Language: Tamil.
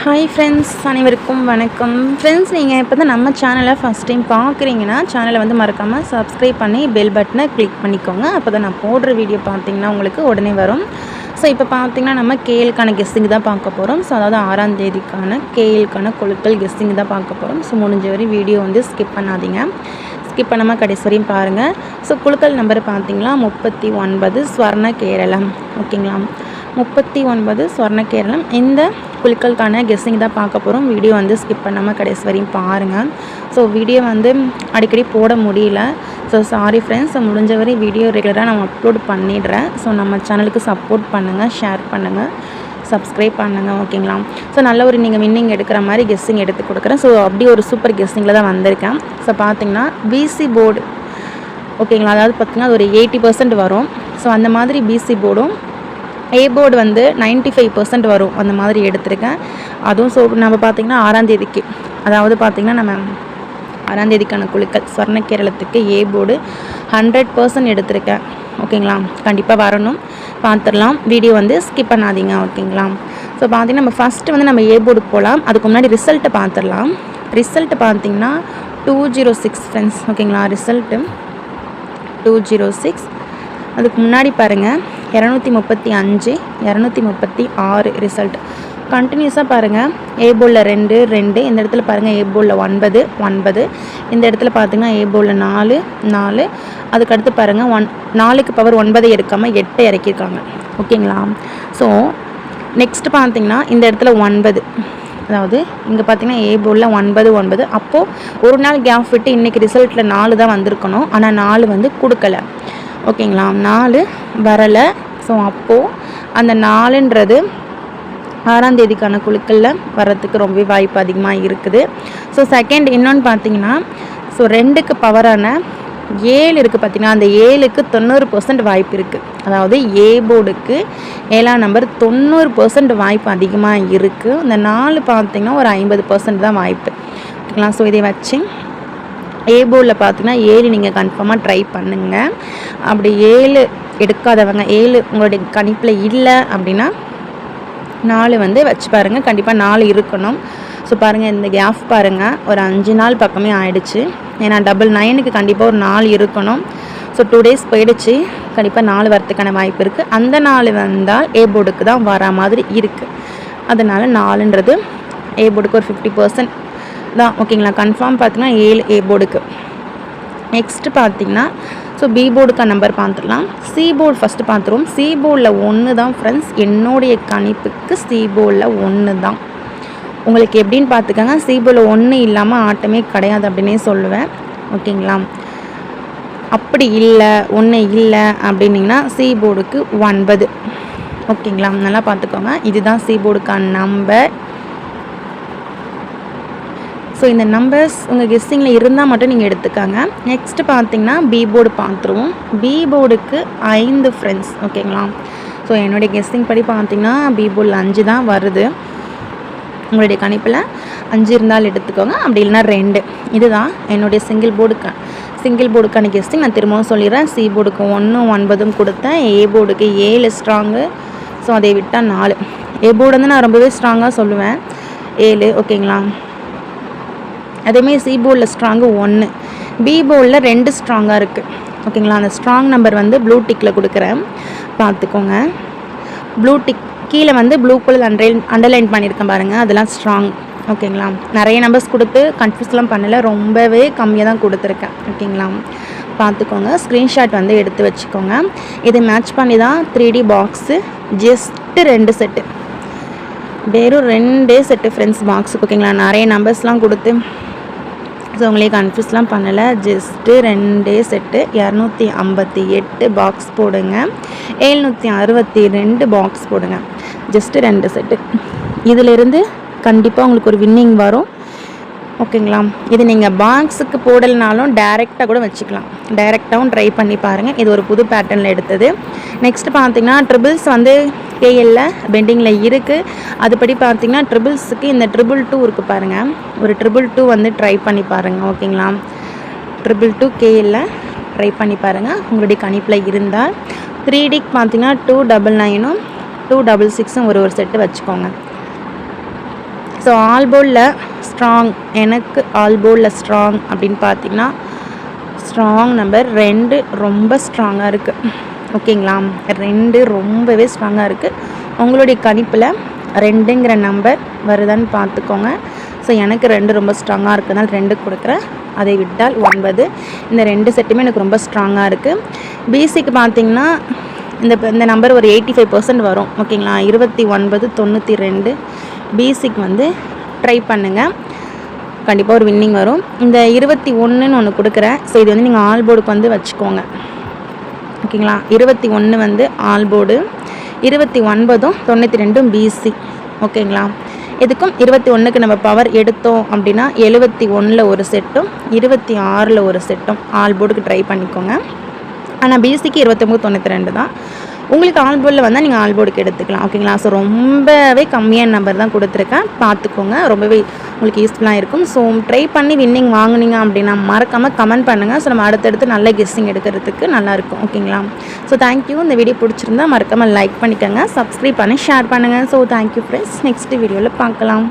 ஹாய் ஃப்ரெண்ட்ஸ், அனைவருக்கும் வணக்கம். ஃப்ரெண்ட்ஸ், நீங்கள் இப்போ தான் நம்ம சேனலை ஃபஸ்ட் டைம் பார்க்குறீங்கன்னா சேனலை வந்து மறக்காமல் சப்ஸ்கிரைப் பண்ணி பெல் பட்டனை கிளிக் பண்ணிக்கோங்க. அப்போ தான் நான் போடுற வீடியோ பார்த்திங்கன்னா உங்களுக்கு உடனே வரும். ஸோ இப்போ பார்த்திங்கன்னா நம்ம கேஎலுக்கான கெஸ்டிங் தான் பார்க்க போகிறோம். ஸோ அதாவது 6ஆம் தேதிக்கான கேஎலுக்கான குழுக்கள் கெஸ்டிங் தான் பார்க்க போகிறோம். ஸோ முடிஞ்ச வரை வீடியோ வந்து ஸ்கிப் பண்ணாதீங்க, ஸ்கிப் பண்ணாமல் கடைசி வரையும் பாருங்கள். ஸோ குழுக்கள் நம்பர் பார்த்திங்கன்னா 39 ஸ்வர்ண கேரளம். ஓகேங்களா, 39 ஸ்வர்ண கேரளம். இந்த குழுக்களுக்கான கெஸ்ஸிங் தான் பார்க்க போகிறோம். வீடியோ வந்து ஸ்கிப் பண்ணாமல் கடைசி வரையும் பாருங்கள். ஸோ வீடியோ வந்து அடிக்கடி போட முடியல. So sorry friends. ஸோ முடிஞ்ச வரை வீடியோ ரெகுலராக நான் அப்லோட் பண்ணிடுறேன். ஸோ நம்ம சேனலுக்கு சப்போர்ட் பண்ணுங்கள், ஷேர் பண்ணுங்கள், சப்ஸ்கிரைப் பண்ணுங்கள். ஓகேங்களா, ஸோ நல்ல ஒரு நீங்கள் வின்னிங் எடுக்கிற மாதிரி கெஸ்ஸிங் எடுத்து கொடுக்குறேன். ஸோ அப்படி ஒரு சூப்பர் கெஸ்ஸிங்கில் தான் வந்திருக்கேன். ஸோ பார்த்திங்கன்னா பிசி போர்டு. ஓகேங்களா, அதாவது பார்த்திங்கன்னா அது ஒரு 80% வரும். ஸோ அந்த மாதிரி பிசி போர்டும் ஏ போர்டு வந்து 95% வரும். அந்த மாதிரி எடுத்திருக்கேன். அதுவும் ஸோ நம்ம பார்த்திங்கன்னா 6ஆம் தேதிக்கு, அதாவது பார்த்திங்கன்னா நம்ம 6ஆம் தேதிக்கான குழுக்கள் ஸ்வர்ண கேரளத்துக்கு ஏ போர்டு 100% எடுத்திருக்கேன். ஓகேங்களா, கண்டிப்பாக வரணும், பார்த்துடலாம். வீடியோ வந்து ஸ்கிப் பண்ணாதீங்க. ஓகேங்களா, ஸோ பார்த்திங்கன்னா நம்ம ஃபஸ்ட்டு வந்து நம்ம ஏ போர்டுக்கு போகலாம். அதுக்கு முன்னாடி ரிசல்ட்டை பார்த்துடலாம். ரிசல்ட்டு பார்த்திங்கன்னா 206 ஃப்ரெண்ட்ஸ். ஓகேங்களா, ரிசல்ட்டு 206. அதுக்கு முன்னாடி பாருங்கள் 235, 236 ரிசல்ட். கண்டினியூஸாக பாருங்கள். ஏ போர்டில் 2 2, இந்த இடத்துல பாருங்கள் ஏ போர்டில் 9 9, இந்த இடத்துல பார்த்திங்கன்னா ஏ போர்டில் 4 4. அதுக்கடுத்து பாருங்கள் 4க்கு பவர் 9 எடுக்காமல் 8 இறக்கியிருக்காங்க. ஓகேங்களா, ஸோ நெக்ஸ்ட்டு பார்த்திங்கன்னா இந்த இடத்துல 9, அதாவது இங்கே பார்த்திங்கன்னா ஏ போர்டில் 9 9. அப்போது ஒரு நாள் கேப் விட்டு இன்றைக்கி ரிசல்ட்டில் 4 தான் வந்திருக்கணும். ஆனால் 4 வந்து கொடுக்கல. ஓகேங்களா, 4 வரலை. ஸோ அப்போது அந்த 4ன்றது 6ஆம் தேதிக்கான குழுக்களில் வர்றதுக்கு ரொம்பவே வாய்ப்பு அதிகமாக இருக்குது. ஸோ செகண்ட் இன்னொன்று பார்த்தீங்கன்னா, ஸோ 2க்கு பவரான 7 இருக்குது. பார்த்திங்கன்னா அந்த 7க்கு 90% வாய்ப்பு இருக்குது. அதாவது ஏ போர்டுக்கு 7ஆம் நம்பர் 90% வாய்ப்பு அதிகமாக இருக்குது. இந்த 4 பார்த்திங்கன்னா ஒரு 50% தான் வாய்ப்பு. ஓகேங்களா, ஸோ இதை வச்சு ஏ போர்டில் பார்த்தீங்கன்னா 7 நீங்கள் கன்ஃபார்மாக ட்ரை பண்ணுங்கள். அப்படி 7 எடுக்காதவங்க, 7 உங்களுடைய கணிப்பில் இல்லை அப்படின்னா 4 வந்து வச்சு பாருங்கள். கண்டிப்பாக 4 இருக்கணும். ஸோ பாருங்கள், இந்த கேப் பாருங்கள், ஒரு 5 நாள் பக்கமே ஆயிடுச்சு. ஏன்னா 99க்கு கண்டிப்பாக ஒரு 4 இருக்கணும். ஸோ 2 டேஸ் போயிடுச்சு. கண்டிப்பாக 4 வரத்துக்கான வாய்ப்பு இருக்குது. அந்த 4 வந்தால் ஏ போர்டுக்கு தான் வர மாதிரி இருக்குது. அதனால் 4ன்றது ஏ போர்டுக்கு ஒரு 50% தான். ஓகேங்களா, கன்ஃபார்ம் பார்த்திங்கன்னா 7 ஏ போர்டுக்கு. நெக்ஸ்ட்டு பார்த்திங்கன்னா ஸோ பி போர்டுக்கான நம்பர் பார்த்துடலாம். சி போர்டு ஃபஸ்ட்டு பார்த்துருவோம். சி போர்டில் 1 தான் ஃப்ரெண்ட்ஸ். என்னுடைய கணிப்புக்கு சி போர்டில் 1 தான். உங்களுக்கு எப்படின்னு பார்த்துக்கோங்க. சி போர்டில் 1 இல்லாமல் ஆட்டமே கிடையாது அப்படின்னே சொல்லுவேன். ஓகேங்களா, அப்படி இல்லை 1 இல்லை அப்படின்னிங்கன்னா சி போர்டுக்கு 9. ஓகேங்களா, நல்லா பார்த்துக்கோங்க. இதுதான் சி போர்டுக்கான நம்பர். ஸோ இந்த நம்பர்ஸ் உங்கள் கெஸ்ஸிங்கில் இருந்தால் மட்டும் நீங்கள் எடுத்துக்காங்க. நெக்ஸ்ட்டு பார்த்திங்கன்னா பி போர்டு பார்த்துருவோம். பி போர்டுக்கு 5 ஃப்ரெண்ட்ஸ். ஓகேங்களா, ஸோ என்னுடைய கெஸ்ஸிங் படி பார்த்திங்கன்னா பி போர்டில் 5 தான் வருது. உங்களுடைய கணிப்பில் 5 இருந்தால் எடுத்துக்கோங்க, அப்படி இல்லைனா 2. இதுதான் என்னுடைய சிங்கிள் போர்டுக்கான கெஸ்ஸிங். நான் திரும்பவும் சொல்லிடுறேன். சி போர்டுக்கு 1 9 கொடுத்தேன். ஏ போர்டுக்கு 7 ஸ்ட்ராங்கு. ஸோ அதை விட்டால் 4. ஏ போர்டு வந்து நான் ரொம்பவே ஸ்ட்ராங்காக சொல்லுவேன், 7. ஓகேங்களா, அதேமாதிரி சி போர்டில் ஸ்ட்ராங்கு 1, பி போர்டில் 2 ஸ்ட்ராங்காக இருக்குது. ஓகேங்களா, அந்த ஸ்ட்ராங் நம்பர் வந்து ப்ளூ டிக்கில் கொடுக்குறேன், பார்த்துக்கோங்க. ப்ளூ டிக் கீழே வந்து ப்ளூ கலர் அண்டர்லைன் பண்ணியிருக்கேன் பாருங்கள், அதெல்லாம் ஸ்ட்ராங். ஓகேங்களா, நிறைய நம்பர்ஸ் கொடுத்து கன்ஃபியூஸ்லாம் பண்ணலை, ரொம்பவே கம்மியாக தான் கொடுத்துருக்கேன். ஓகேங்களா, பார்த்துக்கோங்க. ஸ்க்ரீன்ஷாட் வந்து எடுத்து வச்சுக்கோங்க. இதை மேட்ச் பண்ணி தான் 3D பாக்ஸு ஜஸ்ட்டு 2 செட்டு, வெறும் 2 செட்டு ஃப்ரெண்ட்ஸ் பாக்ஸுக்கு. ஓகேங்களா, நிறைய நம்பர்ஸ்லாம் கொடுத்து ஸோ உங்களே கன்ஃபியூஸ்லாம் பண்ணலை. ஜஸ்ட்டு 2 செட்டு 258 பாக்ஸ் போடுங்க, 762 பாக்ஸ் போடுங்க. Just 2 set. இதிலிருந்து கண்டிப்பாக உங்களுக்கு ஒரு வின்னிங் வரும். ஓகேங்களா, இது நீங்கள் பாக்ஸுக்கு போடலைனாலும் டைரெக்டாக கூட வச்சுக்கலாம். டைரெக்டாகவும் ட்ரை பண்ணி பாருங்கள். இது ஒரு புது பேட்டர்னில் எடுத்தது. நெக்ஸ்ட்டு பார்த்திங்கன்னா ட்ரிபிள்ஸ் வந்து கேஎல்ல பெண்டிங்கில் இருக்குது. அதுபடி பார்த்திங்கன்னா ட்ரிபிள்ஸுக்கு இந்த 222 இருக்குது பாருங்கள். ஒரு 222 வந்து ட்ரை பண்ணி பாருங்கள். ஓகேங்களா, 222 கேஎல்ல ட்ரை பண்ணி பாருங்கள் உங்களுடைய கணிப்பில் இருந்தால். 3டிக்கு பார்த்திங்கன்னா 299ம் 266 ஒரு செட்டு வச்சுக்கோங்க. ஸோ ஆல் போர்டில் ஸ்ட்ராங், எனக்கு ஆல் போர்டில் ஸ்ட்ராங் அப்படின்னு பார்த்தீங்கன்னா ஸ்ட்ராங் நம்பர் 2 ரொம்ப ஸ்ட்ராங்காக இருக்குது. ஓகேங்களா, 2 ரொம்பவே ஸ்ட்ராங்காக இருக்குது. உங்களுடைய கணிப்பில் 2ங்கிற நம்பர் வருதான்னு பார்த்துக்கோங்க. ஸோ எனக்கு 2 ரொம்ப ஸ்ட்ராங்காக இருக்கிறதுனால 2 கொடுக்குறேன். அதை விட்டால் 9. இந்த 2 செட்டுமே எனக்கு ரொம்ப ஸ்ட்ராங்காக இருக்குது. பிசிக்கு பார்த்திங்கன்னா இந்த நம்பர் ஒரு 85% வரும். ஓகேங்களா, 2992 பிசிக்கு வந்து ட்ரை பண்ணுங்கள், கண்டிப்பாக ஒரு வின்னிங் வரும். இந்த 21ன்னு ஒன்று கொடுக்குறேன். ஸோ இது வந்து நீங்கள் ஆல் போர்டுக்கு வந்து வச்சுக்கோங்க. ஓகேங்களா, 21 வந்து ஆல் போர்டு, 29ம் 92ம் பிசி. ஓகேங்களா, இதுக்கும் 21க்கு நம்ம பவர் எடுத்தோம் அப்படின்னா 71ல் ஒரு செட்டும் 26ல் ஒரு செட்டும் ஆல் போர்டுக்கு ட்ரை பண்ணிக்கோங்க. ஆனால் பிசிக்கு 2992 தான். உங்களுக்கு ஆல் போர்டில் வந்தால் நீங்கள் ஆல் போர்டுக்கு எடுத்துக்கலாம். ஓகேங்களா, ஸோ ரொம்பவே கம்மியான நம்பர் தான் கொடுத்துருக்கேன், பார்த்துக்கோங்க. ரொம்பவே உங்களுக்கு யூஸ்ஃபுல்லாக இருக்கும். ஸோ ட்ரை பண்ணி வின்னிங் வாங்குனீங்க அப்படின்னா மறக்காமல் கமெண்ட் பண்ணுங்கள். ஸோ நம்ம அடுத்தடுத்து நல்ல கெஸ்ஸிங் எடுக்கிறதுக்கு நல்லாயிருக்கும். ஓகேங்களா, ஸோ தேங்க்யூ. இந்த வீடியோ பிடிச்சிருந்தா மறக்காமல் லைக் பண்ணிக்கோங்க, சப்ஸ்கிரைப் பண்ணி ஷேர் பண்ணுங்கள். ஸோ தேங்க்யூ ஃப்ரெண்ட்ஸ், நெக்ஸ்ட் வீடியோவில் பார்க்கலாம்.